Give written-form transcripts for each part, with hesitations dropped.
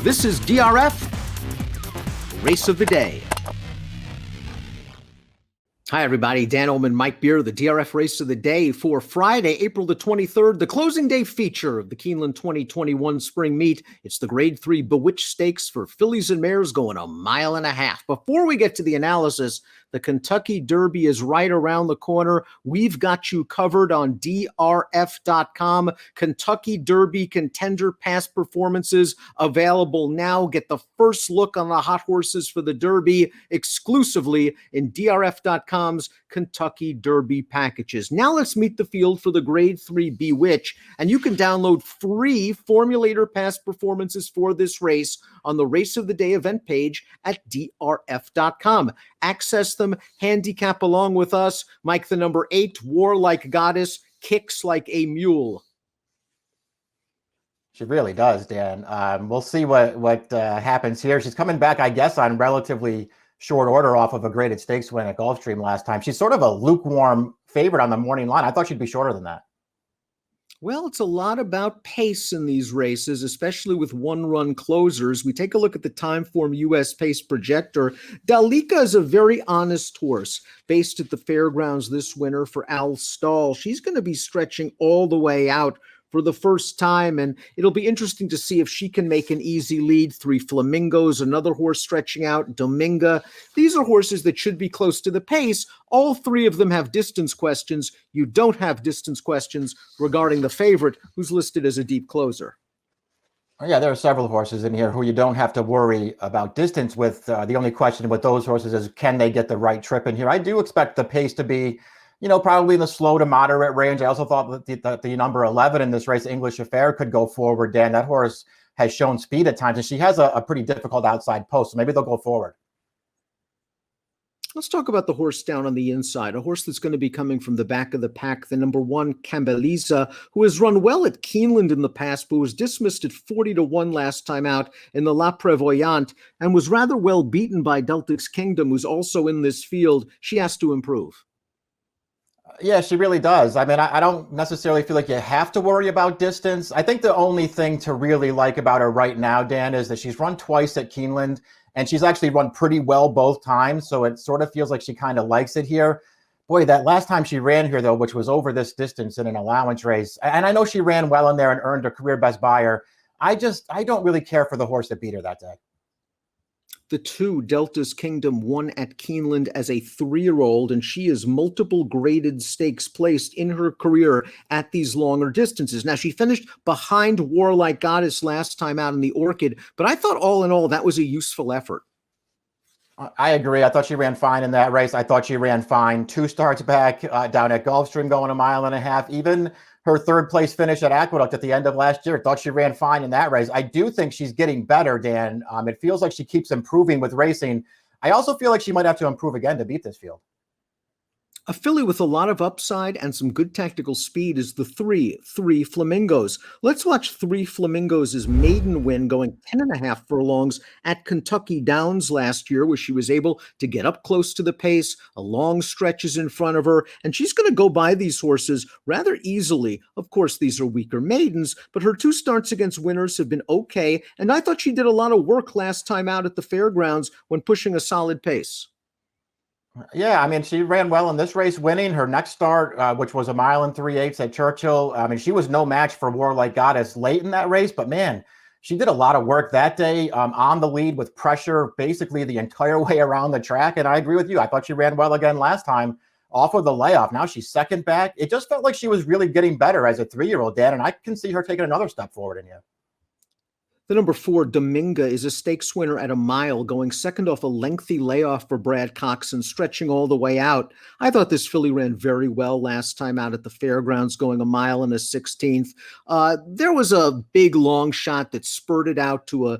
This is DRF Race of the Day. Hi, everybody. Dan Illman, Mike Beer, the DRF Race of the Day for Friday, April the 23rd, the closing day feature of the Keeneland 2021 Spring Meet. It's the Grade 3 Bewitch Stakes for fillies and mares going a mile and a half. Before we get to the analysis, the Kentucky Derby is right around the corner. We've got you covered on DRF.com. Kentucky Derby Contender Past Performances available now. Get the first look on the hot horses for the Derby exclusively in DRF.com's Kentucky Derby packages. Now let's meet the field for the Grade 3 Bewitch, and you can download free Formulator Past Performances for this race on the Race of the Day event page at DRF.com. Access them, handicap along with us. Mike, the number 8, War Like Goddess, kicks like a mule. She really does, Dan. We'll see what happens here. She's coming back, I guess, on relatively short order off of a graded stakes win at Gulfstream last time. She's sort of a lukewarm favorite on the morning line. I thought she'd be shorter than that. Well, it's a lot about pace in these races, especially with one-run closers. We take a look at the Timeform US Pace Projector. Dalika is a very honest horse, based at the fairgrounds this winter for Al Stahl. She's going to be stretching all the way out for the first time, and it'll be interesting to see if she can make an easy lead. 3 Flamingos, another horse stretching out, Dominga. These are horses that should be close to the pace. All 3 of them have distance questions. You don't have distance questions regarding the favorite, who's listed as a deep closer. Yeah, there are several horses in here who you don't have to worry about distance with. The only question with those horses is, can they get the right trip in here? I do expect the pace to be, probably in the slow to moderate range. I also thought that the number 11 in this race, English Affair, could go forward, Dan. That horse has shown speed at times, and she has a pretty difficult outside post, so maybe they'll go forward. Let's talk about the horse down on the inside, a horse that's going to be coming from the back of the pack, the number 1, Cambeliza, who has run well at Keeneland in the past, but was dismissed at 40-1 last time out in the La Prevoyante, and was rather well beaten by Deltic's Kingdom, who's also in this field. She has to improve. Yeah, she really does. I mean, I don't necessarily feel like you have to worry about distance. I think the only thing to really like about her right now, Dan, is that she's run twice at Keeneland, and she's actually run pretty well both times. So it sort of feels like she kind of likes it here. Boy, that last time she ran here, though, which was over this distance in an allowance race, and I know she ran well in there and earned a career best buyer. I don't really care for the horse that beat her that day. The 2, Delta's Kingdom, won at Keeneland as a 3-year-old, and she has multiple graded stakes placed in her career at these longer distances. Now, she finished behind War Like Goddess last time out in the Orchid, but I thought all in all that was a useful effort. I agree. I thought she ran fine in that race. I thought she ran fine 2 starts back down at Gulfstream, going a mile and a half. Even her 3rd place finish at Aqueduct at the end of last year, thought she ran fine in that race. I do think she's getting better, Dan. It feels like she keeps improving with racing. I also feel like she might have to improve again to beat this field. A filly with a lot of upside and some good tactical speed is the 3 Flamingos. Let's watch 3 Flamingos' maiden win going 10.5 furlongs at Kentucky Downs last year, where she was able to get up close to the pace, a long stretches in front of her, and she's going to go by these horses rather easily. Of course, these are weaker maidens, but her 2 starts against winners have been okay, and I thought she did a lot of work last time out at the fairgrounds when pushing a solid pace. Yeah, I mean, she ran well in this race, winning her next start, which was a 1 3/8 at Churchill. I mean, she was no match for War Like Goddess late in that race, but man, she did a lot of work that day on the lead with pressure basically the entire way around the track. And I agree with you. I thought she ran well again last time off of the layoff. Now she's second back. It just felt like she was really getting better as a 3-year-old, Dan, and I can see her taking another step forward in here. The number 4, Dominga, is a stakes winner at a mile, going second off a lengthy layoff for Brad Coxon, stretching all the way out. I thought this filly ran very well last time out at the fairgrounds, going a mile and a 16th. There was a big long shot that spurted out to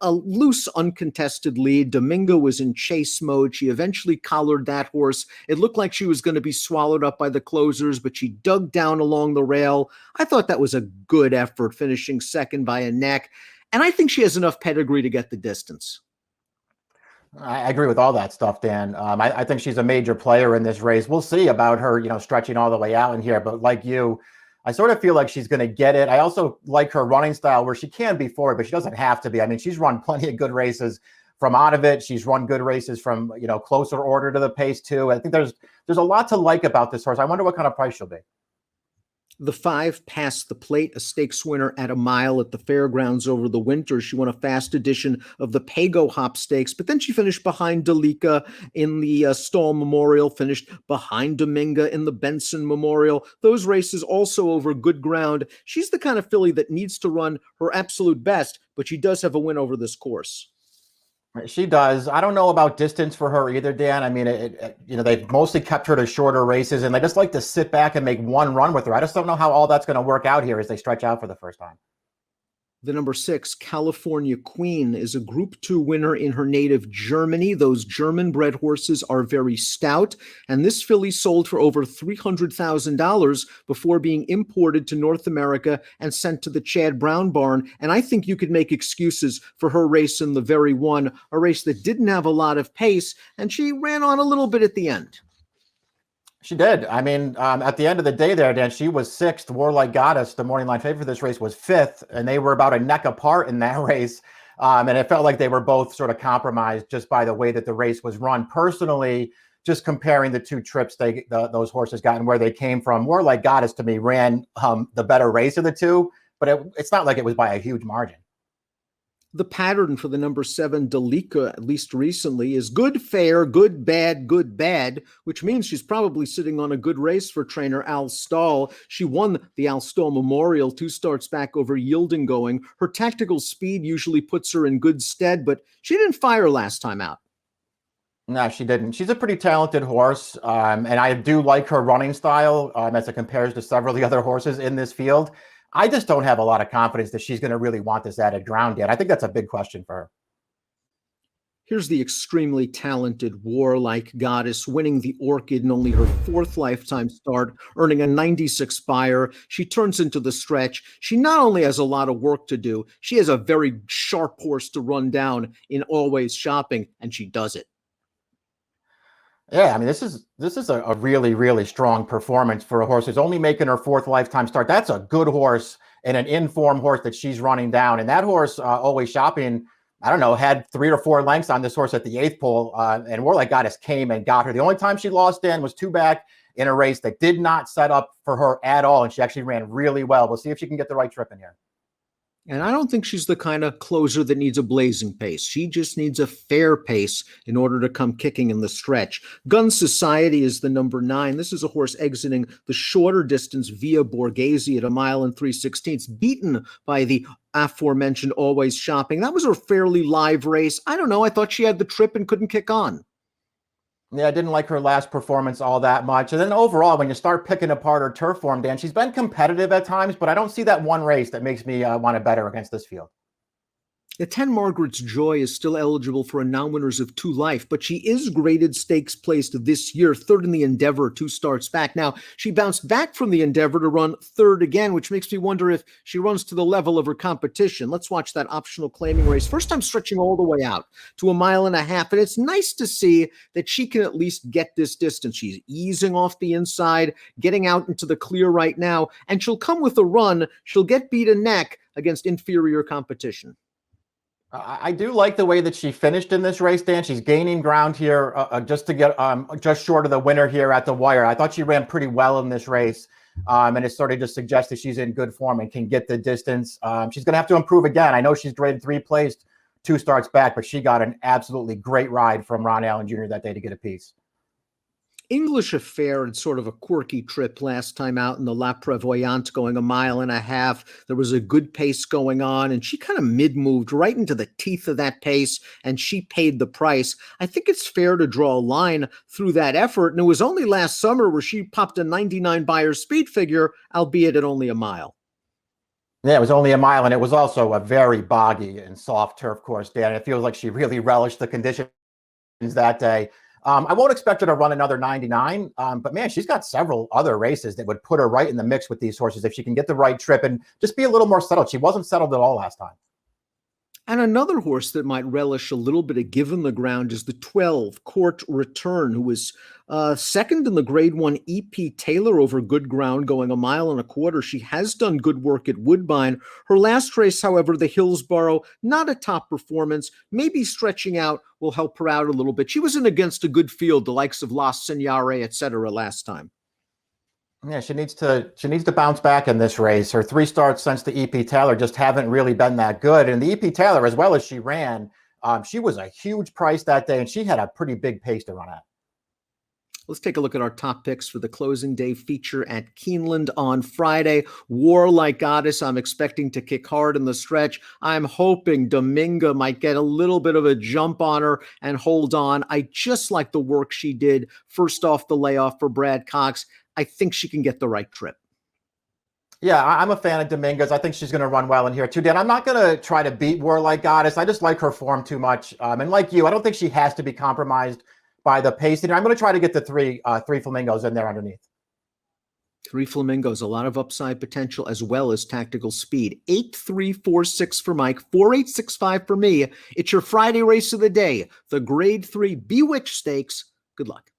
a loose, uncontested lead. Dominga was in chase mode. She eventually collared that horse. It looked like she was going to be swallowed up by the closers, but she dug down along the rail. I thought that was a good effort, finishing second by a neck. And I think she has enough pedigree to get the distance. I agree with all that stuff, Dan. I think she's a major player in this race. We'll see about her, stretching all the way out in here. But like you, I sort of feel like she's going to get it. I also like her running style where she can be forward, but she doesn't have to be. I mean, she's run plenty of good races from out of it. She's run good races from, closer order to the pace too. I think there's a lot to like about this horse. I wonder what kind of price she'll be. The 5 Past the Plate, a stakes winner at a mile at the fairgrounds over the winter. She won a fast edition of the Pago Hop Stakes, but then she finished behind Delica in the Stall Memorial, finished behind Dominga in the Benson Memorial. Those races also over good ground. She's the kind of filly that needs to run her absolute best, but she does have a win over this course. She does. I don't know about distance for her either, Dan. I mean, they've mostly kept her to shorter races, and they just like to sit back and make one run with her. I just don't know how all that's going to work out here as they stretch out for the first time. The number 6, California Queen, is a Group 2 winner in her native Germany. Those German-bred horses are very stout, and this filly sold for over $300,000 before being imported to North America and sent to the Chad Brown barn. And I think you could make excuses for her race in the Very One, a race that didn't have a lot of pace, and she ran on a little bit at the end. She did. I mean, at the end of the day there, Dan, she was 6th. Warlike Goddess, the morning line favorite for this race, was 5th, and they were about a neck apart in that race. And it felt like they were both sort of compromised just by the way that the race was run. Personally, just comparing the 2 trips those horses got and where they came from, Warlike Goddess to me ran the better race of the 2, but it's not like it was by a huge margin. The pattern for the number 7 Delica, at least recently, is good, fair, good, bad, which means she's probably sitting on a good race for trainer Al Stahl. She won the Al Stahl Memorial 2 starts back over Yielding Going. Her tactical speed usually puts her in good stead, but she didn't fire last time out. No, she didn't. She's a pretty talented horse, and I do like her running style as it compares to several of the other horses in this field. I just don't have a lot of confidence that she's going to really want this added ground yet. I think that's a big question for her. Here's the extremely talented Warlike Goddess winning the Orchid in only her 4th lifetime start, earning a 96 Beyer. She turns into the stretch. She not only has a lot of work to do, she has a very sharp horse to run down in Always Shopping, and she does it. Yeah, I mean, this is a really, really strong performance for a horse who's only making her 4th lifetime start. That's a good horse and an in-form horse that she's running down. And that horse, Always Shopping, I don't know, had 3 or 4 lengths on this horse at the 8th pole, and Warlike Goddess came and got her. The only time she lost, Dan, was 2 back in a race that did not set up for her at all, and she actually ran really well. We'll see if she can get the right trip in here. And I don't think she's the kind of closer that needs a blazing pace. She just needs a fair pace in order to come kicking in the stretch. Gun Society is the number 9. This is a horse exiting the shorter distance via Borghese at 1 mile and 3/16, beaten by the aforementioned Always Shopping. That was a fairly live race. I don't know. I thought she had the trip and couldn't kick on. Yeah, I didn't like her last performance all that much. And then overall, when you start picking apart her turf form, Dan, she's been competitive at times, but I don't see that one race that makes me want to bet her against this field. The 10 Margaret's Joy is still eligible for a non-winners of 2 life, but she is graded stakes placed this year, 3rd in the Endeavor 2 starts back. Now, she bounced back from the Endeavor to run 3rd again, which makes me wonder if she runs to the level of her competition. Let's watch that optional claiming race. First time stretching all the way out to 1.5 miles, and it's nice to see that she can at least get this distance. She's easing off the inside, getting out into the clear right now, and she'll come with a run. She'll get beat a neck against inferior competition. I do like the way that she finished in this race, Dan. She's gaining ground here just to get just short of the winner here at the wire. I thought she ran pretty well in this race, and it sort of just suggests that she's in good form and can get the distance. She's going to have to improve again. I know she's graded 3 placed 2 starts back, but she got an absolutely great ride from Ron Allen Jr. that day to get a piece. English Affair had sort of a quirky trip last time out in the La Prevoyante, going 1.5 miles. There was a good pace going on, and she kind of mid-moved right into the teeth of that pace, and she paid the price. I think it's fair to draw a line through that effort, and it was only last summer where she popped a 99 Beyer speed figure, albeit at only 1 mile. Yeah, it was only 1 mile, and it was also a very boggy and soft turf course, Dan. It feels like she really relished the conditions that day. I won't expect her to run another 99, but man, she's got several other races that would put her right in the mix with these horses if she can get the right trip and just be a little more settled. She wasn't settled at all last time. And another horse that might relish a little bit of given the ground is the 12 Court Return, who was second in the Grade 1 EP Taylor over good ground, going 1.25 miles. She has done good work at Woodbine. Her last race, however, the Hillsborough, not a top performance. Maybe stretching out will help her out a little bit. She was in against a good field, the likes of La Signare, etc. last time. Yeah, she needs to bounce back in this race. Her 3 starts since the EP Taylor just haven't really been that good. And the EP Taylor, as well as she ran, she was a huge price that day, and she had a pretty big pace to run at. Let's take a look at our top picks for the closing day feature at Keeneland on Friday. Warlike Goddess, I'm expecting to kick hard in the stretch. I'm hoping Dominga might get a little bit of a jump on her and hold on. I just like the work she did first off the layoff for Brad Cox. I think she can get the right trip. Yeah, I'm a fan of Dominguez. I think she's going to run well in here too, Dan. I'm not going to try to beat Warlike Goddess. I just like her form too much. And like you, I don't think she has to be compromised by the pace. I'm going to try to get the three Flamingos in there underneath. 3 Flamingos, a lot of upside potential as well as tactical speed. 8-3-4-6 for Mike, 4-8-6-5 for me. It's your Friday race of the day, the Grade 3 Bewitch Stakes. Good luck.